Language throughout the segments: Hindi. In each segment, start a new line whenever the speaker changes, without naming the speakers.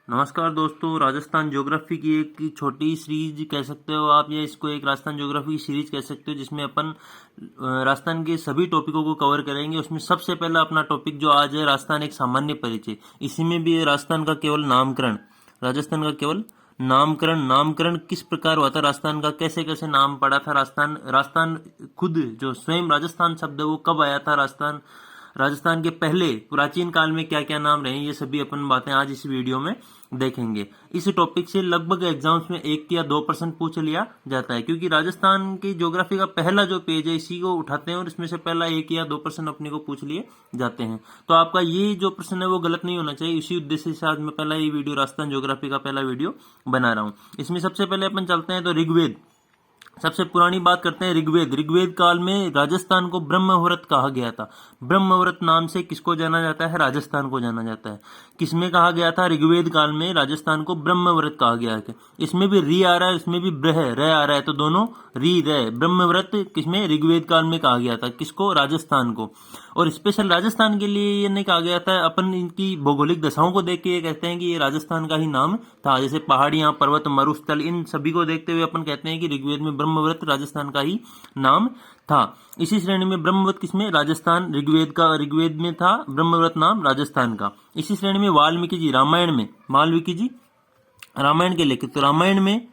नमस्कार दोस्तों, राजस्थान ज्योग्राफी की एक छोटी सीरीज कह सकते हो आप, या इसको एक राजस्थान ज्योग्राफी की सीरीज कह सकते हो, जिसमें अपन राजस्थान के सभी टॉपिकों को कवर करेंगे। उसमें सबसे पहला अपना टॉपिक जो आज है, राजस्थान एक सामान्य परिचय। इसी में भी है राजस्थान का केवल नामकरण, राजस्थान का केवल नामकरण किस प्रकार हुआ था, राजस्थान का कैसे कैसे नाम पड़ा था। राजस्थान राजस्थान खुद जो स्वयं राजस्थान शब्द है वो कब आया था, राजस्थान राजस्थान के पहले प्राचीन काल में क्या क्या नाम रहे, ये सभी अपन बातें आज इस वीडियो में देखेंगे। इस टॉपिक से लगभग एग्जाम्स में 1 या 2% पूछ लिया जाता है, क्योंकि राजस्थान की ज्योग्राफी का पहला जो पेज है इसी को उठाते हैं और इसमें से पहला 1 या 2% अपने को पूछ लिए जाते हैं। तो आपका ये जो प्रश्न है वो गलत नहीं होना चाहिए। इसी उद्देश्य से आज मैं पहला ये वीडियो राजस्थान ज्योग्राफी का पहला वीडियो बना रहा हूँ। इसमें सबसे पहले अपन चलते हैं तो ऋग्वेद, सबसे पुरानी बात करते हैं ऋग्वेद। ऋग्वेद काल में राजस्थान को ब्रह्मव्रत कहा गया था। ब्रह्मव्रत नाम से किसको जाना जाता है, राजस्थान को जाना जाता है। किसमें कहा गया था, ऋग्वेद काल में राजस्थान को ब्रह्मव्रत कहा गया है। इसमें भी री आ रहा है, इसमें भी ब्रह र आ रहा है, तो दोनों री रह। ब्रह्मव्रत किसमें, ऋग्वेद काल में कहा गया था। किसको, राजस्थान को। और स्पेशल राजस्थान के लिए ये नहीं कहा गया था, अपन इनकी भौगोलिक दशाओं को देख के ये कहते हैं कि ये राजस्थान का ही नाम था। जैसे पहाड़ियां, पर्वत, मरुस्थल, इन सभी को देखते हुए अपन कहते हैं कि ऋग्वेद में ब्रह्मव्रत राजस्थान का ही नाम था। इसी श्रेणी में ब्रह्मव्रत किसमें, राजस्थान, ऋग्वेद में था ब्रह्मव्रत नाम राजस्थान का। इसी श्रेणी में वाल्मीकि जी, रामायण में वाल्मीकि जी रामायण के लेखक, तो रामायण में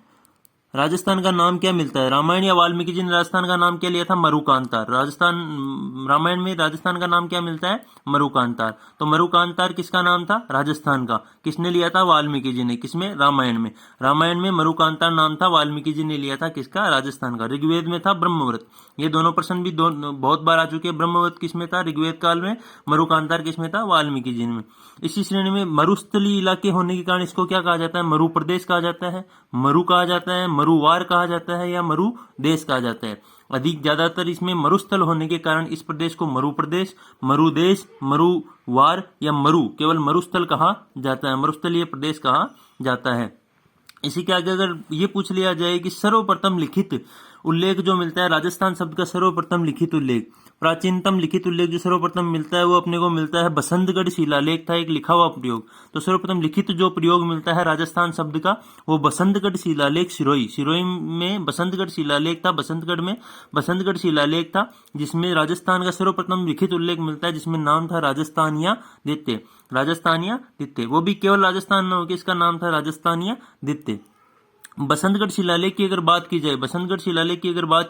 राजस्थान का नाम क्या मिलता है, रामायण या वाल्मीकि जी ने राजस्थान का नाम क्या लिया था, मरुकांतार। रामायण में राजस्थान का नाम क्या मिलता है, मरुकांतार। तो मरुकांतार किसका नाम था, राजस्थान का। किसने लिया था, वाल्मीकि जी ने। किसमें, रामायण में मरुकांतार नाम था, वाल्मीकि जी ने लिया था किसका, राजस्थान का। ऋग्वेद में था ब्रह्मव्रत। ये दोनों प्रश्न भी बहुत बार आ चुके हैं। ब्रह्मव्रत किसमें था, ऋग्वेद काल में। मरुकांतार किसमें था, वाल्मीकि जी में। इसी श्रेणी में मरुस्थली इलाके होने के कारण इसको क्या कहा जाता है, मरु प्रदेश कहा जाता है, मरु कहा जाता है, मरुवार कहा जाता है, या मरु देश कहा जाता है। ज्यादातर इसमें मरुस्थल होने के कारण इस प्रदेश को मरु प्रदेश, मरु देश, मरुवार या मरु, केवल मरुस्थल कहा जाता है, मरुस्थलीय प्रदेश कहा जाता है। इसी के आगे अगर ये पूछ लिया जाए कि सर्वप्रथम लिखित उल्लेख जो मिलता है, राजस्थान शब्द का सर्वप्रथम लिखित उल्लेख, प्राचीनतम लिखित उल्लेख जो सर्वप्रथम मिलता है वो अपने को मिलता है बसंतगढ़ शिलालेख था, एक लिखा हुआ प्रयोग। तो सर्वप्रथम लिखित जो प्रयोग मिलता है राजस्थान शब्द का वो बसंतगढ़ शिलालेख, सिरोही में बसंतगढ़ शिलालेख था। बसंतगढ़ में बसंतगढ़ शिलालेख था, जिसमें राजस्थान का सर्वप्रथम लिखित उल्लेख मिलता है, जिसमें नाम था राजस्थानिया दित्य। वो भी केवल राजस्थान न होकर इसका नाम था राजस्थानिया दित्य। बसंतगढ़ शिलालेख की अगर बात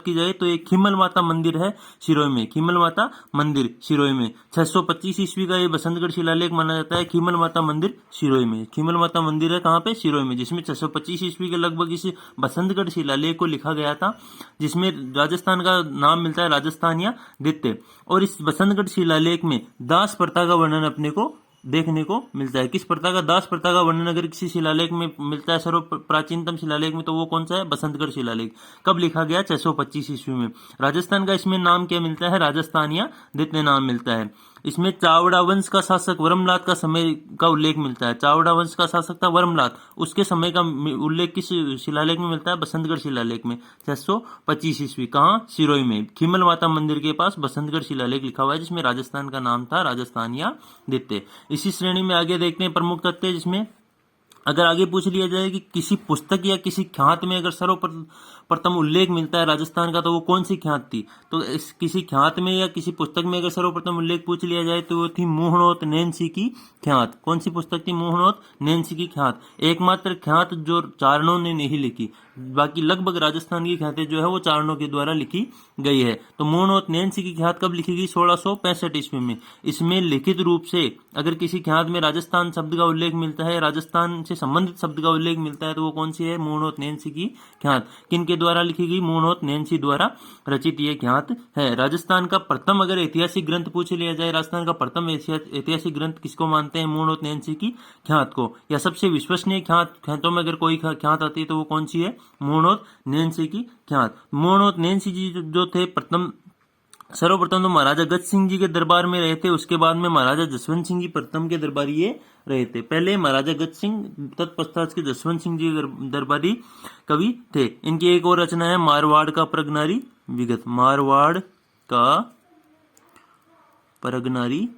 की जाए तो एक खीमल माता मंदिर है सिरोही में। खीमल माता मंदिर सिरोही में 625 ईस्वी का ये बसंतगढ़ शिलालेख माना जाता है। खीमल माता मंदिर सिरोही में, खीमल माता मंदिर है कहाँ पे, सिरोही में, जिसमें 625 ईस्वी के लगभग इस बसंतगढ़ शिलालेख को लिखा गया था, जिसमें राजस्थान का नाम मिलता है राजस्थानिया दित्य। और इस बसंतगढ़ शिलालेख में दास प्रथा का वर्णन अपने को देखने को मिलता है। किस प्रथा का, दास प्रथा का वर्णन अगर किसी शिलालेख में मिलता है, सर्व प्राचीनतम शिलालेख में, तो वो कौन सा है, बसंतगढ़ शिलालेख। कब लिखा गया, 625 ईस्वी में। राजस्थान का इसमें नाम क्या मिलता है, राजस्थानिया दित्य नाम मिलता है। इसमें चावड़ा वंश का शासक वर्मलात का समय का उल्लेख मिलता है। चावड़ा वंश का शासक था वर्मलात, उसके समय का उल्लेख किस शिलालेख में मिलता है, बसंतगढ़ शिलालेख में, 625 ईस्वी। कहाँ, सिरोही में, खीमल माता मंदिर के पास बसंतगढ़ शिलालेख लिखा हुआ है, जिसमें राजस्थान का नाम था राजस्थानिया दित्य। इसी श्रेणी में आगे देखते हैं प्रमुख तथ्य, जिसमें अगर आगे पूछ लिया जाए कि किसी पुस्तक या किसी ख्यात में अगर सर्वप्रथम उल्लेख मिलता है राजस्थान का, तो वो कौन सी ख्यात थी। तो इस किसी ख्यात में या किसी पुस्तक में अगर सर्वप्रथम उल्लेख पूछ लिया जाए तो वो थी मुहणोत नैन्सी की ख्यात। कौन सी पुस्तक थी, मुहणोत नैन्सी की ख्यात। एकमात्र ख्यात जो चारणों ने नहीं लिखी, बाकी लगभग राजस्थान की ख्यातें जो है वो चारणों के द्वारा लिखी गई है। तो मुहणोत नैन्सी की ख्यात कब लिखी गई, 1665 ईस्वी में। इसमें लिखित रूप से अगर किसी ख्यात में राजस्थान शब्द का उल्लेख मिलता है, राजस्थान से संबंधित शब्द का उल्लेख मिलता है, तो वो कौन सी है, मुहणोत नैन्सी की ख्यात। किनके द्वारा लिखी गई, मुहणोत नैन्सी द्वारा रचित ये ख्यात है। राजस्थान का प्रथम अगर ऐतिहासिक ग्रंथ पूछ लिया जाए, राजस्थान का प्रथम ऐतिहासिक ग्रंथ किसको मानते हैं, मुहणोत नैन्सी की ख्यात को। या सबसे विश्वसनीय ख्यातों में अगर कोई ख्यात आती है तो वो कौन सी है, मुहणोत नैन्सी की ख्यात। मुहणोत नैन्सी जी जो थे सर्वप्रथम तो महाराजा गज सिंह जी के दरबार में रहे थे, उसके बाद में महाराजा जसवंत सिंह जी प्रथम के दरबारी ये रहे थे। पहले महाराजा गज सिंह, तत्पश्चात के जसवंत सिंह जी दरबारी कवि थे। इनकी एक और रचना है मारवाड़ का परगनारी विगत, मारवाड़ का परगनारी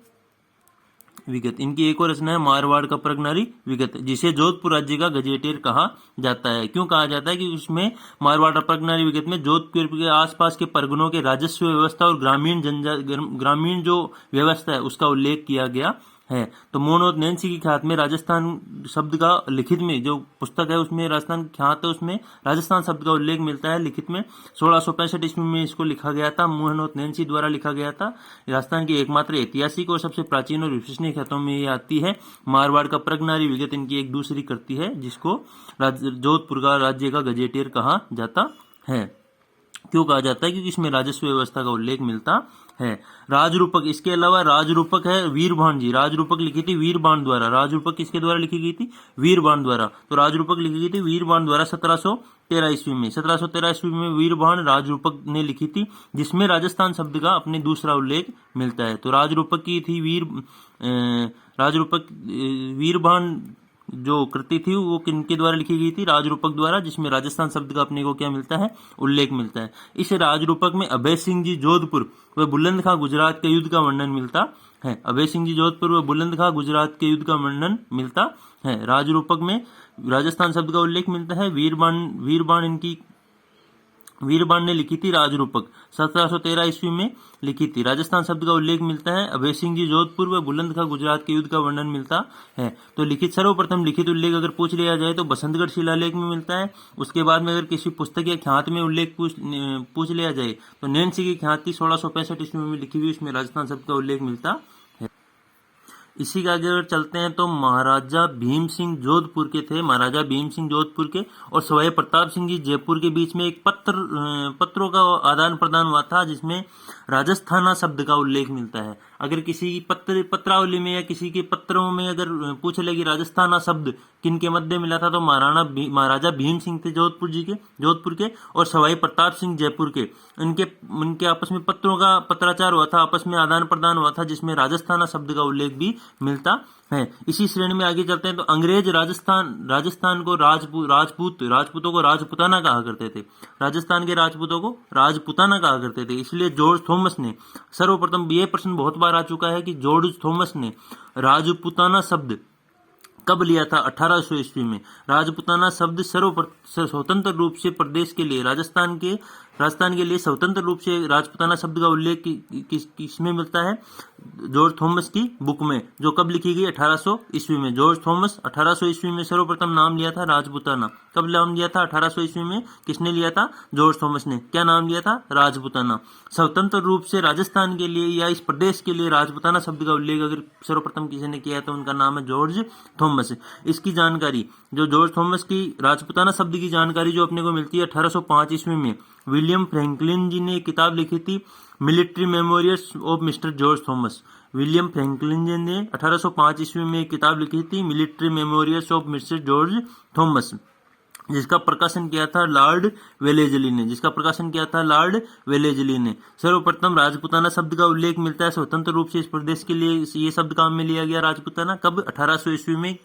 विगत। इनकी एक और रचना है मारवाड़ का प्रगनारी विगत, जिसे जोधपुर राज्य का गजेटियर कहा जाता है। क्यों कहा जाता है? कि उसमें मारवाड़ प्रगनारी विगत में जोधपुर के आसपास के परगनों के राजस्व व्यवस्था और ग्रामीण जो व्यवस्था है उसका उल्लेख किया गया है। तो मोनोद नैन्सी की ख्यात में राजस्थान शब्द का लिखित में जो पुस्तक है उसमें राजस्थान की ख्यात है, उसमें राजस्थान शब्द का उल्लेख मिलता है लिखित में। 1665 ईस्वी में इसको लिखा गया था, मोहनोद नैन्सी द्वारा लिखा गया था। राजस्थान की एकमात्र ऐतिहासिक और सबसे प्राचीन और विश्वसनीय ख्यातों में ये आती है। मारवाड़ का प्रगनारी विगत इनकी एक दूसरी कृति है, जिसको जोधपुर का राज्य का गजेटियर कहा जाता है। क्यों कहा जाता है? क्योंकि इसमें राजस्व व्यवस्था का उल्लेख मिलता है। राजरूपक, इसके अलावा राजरूपक है वीरबाण जी। राजरूपक लिखी थी वीरबाण द्वारा। राजरूपक किसके द्वारा लिखी गई थी? वीरबाण द्वारा। तो राजरूपक लिखी गई थी वीरबाण द्वारा 1713 ईस्वी में। 1713 ईस्वी में वीरबाण राजरूपक ने लिखी थी, जिसमें राजस्थान शब्द का अपने दूसरा उल्लेख मिलता है। तो राजरूपक की थी वीरबाण जो कृति थी वो किनके द्वारा लिखी गई थी? राजरूपक द्वारा, जिसमें राजस्थान शब्द का अपने को क्या मिलता है? उल्लेख मिलता है। इस राजरूपक में अभय सिंह जी जोधपुर व बुलंद खां गुजरात के युद्ध का वर्णन मिलता है। अभय सिंह जी जोधपुर व बुलंद खां गुजरात के युद्ध का वर्णन मिलता है। राजरूपक में राजस्थान शब्द का उल्लेख मिलता है। वीरबाण ने लिखी थी राजरूपक, 1713 ईस्वी में लिखी थी। राजस्थान शब्द का उल्लेख मिलता है। अभय सिंह जी जोधपुर व बुलंद खां गुजरात के युद्ध का वर्णन मिलता है। तो लिखित सर्वप्रथम लिखित उल्लेख अगर पूछ लिया जाए तो बसंतगढ़ शिलालेख में मिलता है। उसके बाद में अगर किसी पुस्तक या ख्यात में उल्लेख पूछ लिया जाए तो नैन्सी की ख्यात थी 1665 ईस्वी में लिखी हुई, उसमें राजस्थान शब्द का उल्लेख मिलता है। इसी के आगे अगर चलते हैं तो महाराजा भीम सिंह जोधपुर के थे। महाराजा भीम सिंह जोधपुर के और सवाई प्रताप सिंह जी जयपुर के बीच में एक पत्रों का आदान प्रदान हुआ था, जिसमें राजस्थाना शब्द का उल्लेख मिलता है। अगर किसी की पत्रावली में या किसी के पत्रों में अगर पूछ ले कि राजस्थाना शब्द किन के मध्य मिला था, तो महाराजा भीम सिंह थे जोधपुर के और सवाई प्रताप सिंह जयपुर के। उनके आपस में पत्रों का पत्राचार हुआ था, आपस में आदान प्रदान हुआ था, जिसमें राजस्थाना शब्द का उल्लेख भी मिलता है। इसी श्रेणी में आगे चलते हैं तो अंग्रेज राजस्थान को राजपूतों को राजपुताना कहा करते थे। राजस्थान के राजपूतों को राजपुताना कहा करते थे। इसलिए जॉर्ज थॉमस ने सर्वप्रथम, ये प्रश्न बहुत बार आ चुका है कि जॉर्ज थॉमस ने राजपुताना शब्द कब लिया था? 1800 ईस्वी में। राजपुताना शब्द स्वतंत्र रूप से प्रदेश के लिए राजस्थान के लिए स्वतंत्र रूप से राजपुताना शब्द का उल्लेख किसमें मिलता है? जॉर्ज थॉमस की बुक में, जो कब लिखी गई? 1800 ईस्वी में। जॉर्ज थॉमस 1800 ईस्वी में सर्वप्रथम नाम लिया था राजपुताना। कब नाम लिया था? 1800 ईस्वी में। किसने लिया था? जॉर्ज थॉमस ने। क्या नाम लिया था? राजपुताना। स्वतंत्र रूप से राजस्थान के लिए या इस प्रदेश के लिए राजपुताना शब्द का उल्लेख अगर सर्वप्रथम किसी ने किया है तो उनका नाम है जॉर्ज थॉमस। इसकी जानकारी जो जॉर्ज थॉमस की राजपुताना शब्द की जानकारी जो अपने को मिलती है 1805 ईस्वी में, विलियम फ्रैंकलिन जी ने किताब लिखी थी military memorials of mister George Thomas. William Franklin ji ने 1805 ईस्वी में किताब लिखी थी military memorials of mister George Thomas, जिसका प्रकाशन किया था लॉर्ड वेलेजली ने। सर्वप्रथम राजपुताना शब्द का उल्लेख मिलता है स्वतंत्र रूप से इस प्रदेश के लिए ये शब्द काम में लिया गया राजपुताना। कब? 1800 ईस्वी में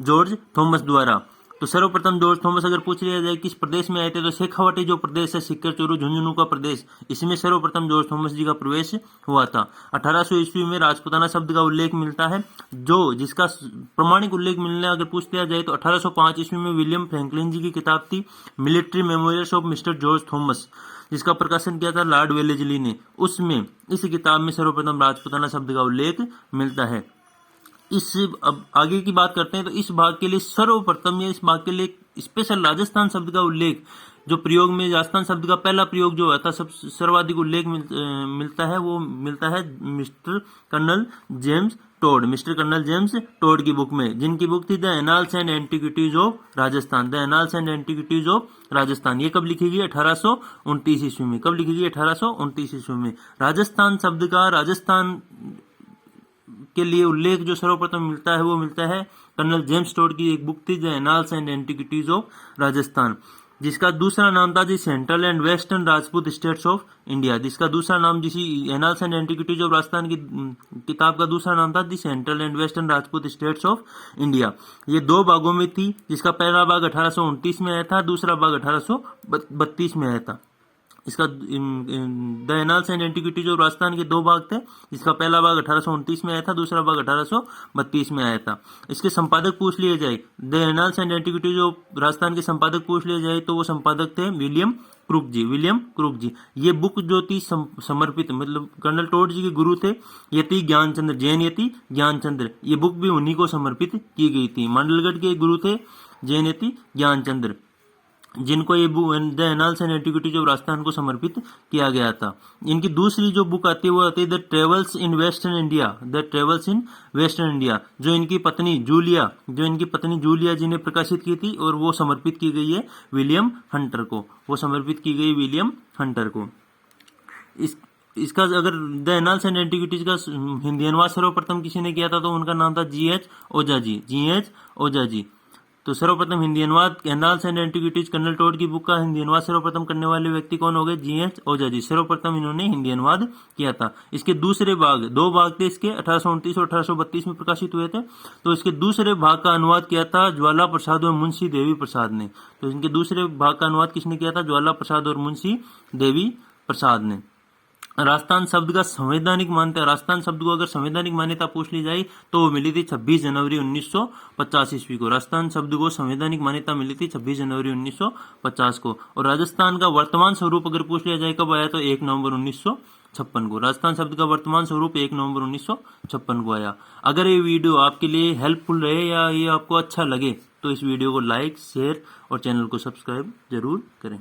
जॉर्ज थॉमस द्वारा। तो सर्वप्रथम जॉर्ज थॉमस अगर पूछ लिया जाए किस प्रदेश में आए थे, तो शेखावाटी जो प्रदेश है, सिक्कर चोरू झुंझुनू का प्रदेश, इसमें सर्वप्रथम जॉर्ज थॉमस जी का प्रवेश हुआ था। 1800 ईस्वी में राजपुताना शब्द का उल्लेख मिलता है, जिसका प्रमाणिक उल्लेख मिलने अगर पूछ लिया जाए तो 1805 ईस्वी में विलियम फ्रैंकलिन जी की किताब थी military memorials of mister George Thomas, जिसका प्रकाशन किया था लॉर्ड वेलेजली ने। उसमें इस किताब में सर्वप्रथम राजपुताना शब्द का उल्लेख मिलता है। अब आगे की बात करते हैं तो इस भाग के लिए सर्वप्रथम इस भाग के लिए स्पेशल राजस्थान शब्द का उल्लेख जो प्रयोग में राजस्थान शब्द का पहला प्रयोग जो हुआ था सर्वाधिक उल्लेख मिलता है, वो मिलता है मिस्टर कर्नल जेम्स टोड की बुक में, जिनकी बुक थी the annals and antiquities of Rajasthan. ये कब लिखी गई? 1829 ईस्वी में। कब लिखी गई? 1829 ईस्वी में। राजस्थान शब्द का राजस्थान के लिए उल्लेख जो सर्वप्रथम मिलता है वो मिलता है कर्नल जेम्स टोड की एक बुक थी the annals and antiquities of Rajasthan, जिसका दूसरा नाम था the central and western Rajput states of India. जिसका दूसरा नाम annals and antiquities of Rajasthan की किताब का दूसरा नाम था the central and western Rajput states of India. ये 2 भागों में थी, जिसका पहला भाग 1829 में आया था, दूसरा भाग 1832 में आया था। इसका the annals and antiquities of Rajasthan के दो भाग थे। इसका पहला भाग 1829 में आया था, दूसरा भाग 1832 में आया था। इसके संपादक पूछ लिए जाए, the annals and antiquities of Rajasthan के संपादक पूछ लिए जाए तो वो संपादक थे विलियम क्रूक जी। ये बुक जो थी समर्पित, मतलब कर्नल टोड जी के गुरु थे यति ज्ञानचंद्र, जैन यति ज्ञानचंद्र। ये बुक भी उन्हीं को समर्पित की गई थी। मंडलगढ़ के गुरु थे जैन यति ज्ञानचंद्र, जिनको ये book the annals and antiquities of Rajasthan को समर्पित किया गया था। इनकी दूसरी जो बुक आती है वो आती है the travels in western India, जो इनकी पत्नी जूलिया जी ने प्रकाशित की थी, और वो समर्पित की गई है विलियम हंटर को। इसका अगर द एनाल्स एंड एंटिक्विटीज का हिंदी अनुवाद सर्वप्रथम किसी ने किया था तो उनका नाम था जी.एच. ओझा जी। तो सर्वप्रथम हिंदी अनुवाद annals and antiquities colonel Tod की बुक का हिंदी अनुवाद सर्वप्रथम करने वाले व्यक्ति कौन हो गए? जी.एच. ओझा जी। सर्वप्रथम इन्होंने हिंदी अनुवाद किया था। इसके दूसरे भाग, दो भाग थे इसके, 1829 और 1832 में प्रकाशित हुए थे। तो इसके दूसरे भाग का अनुवाद किया था ज्वाला प्रसाद और मुंशी देवी प्रसाद ने। तो इनके दूसरे भाग का अनुवाद किसने किया था? ज्वाला प्रसाद और मुंशी देवी प्रसाद ने। राजस्थान शब्द का संवैधानिक मान्यता, राजस्थान शब्द को अगर संवैधानिक मान्यता पूछ ली जाए तो वो मिली थी 26 जनवरी 1950 ईस्वी को। राजस्थान शब्द को संवैधानिक मान्यता मिली थी 26 जनवरी 1950 को। और राजस्थान का वर्तमान स्वरूप अगर पूछ लिया जाए कब आया तो 1 नवंबर 1956 को। राजस्थान शब्द का वर्तमान स्वरूप 1 नवंबर 1956 को आया। अगर ये वीडियो आपके लिए हेल्पफुल रहे या ये आपको अच्छा लगे तो इस वीडियो को लाइक, शेयर और चैनल को सब्सक्राइब जरूर करें।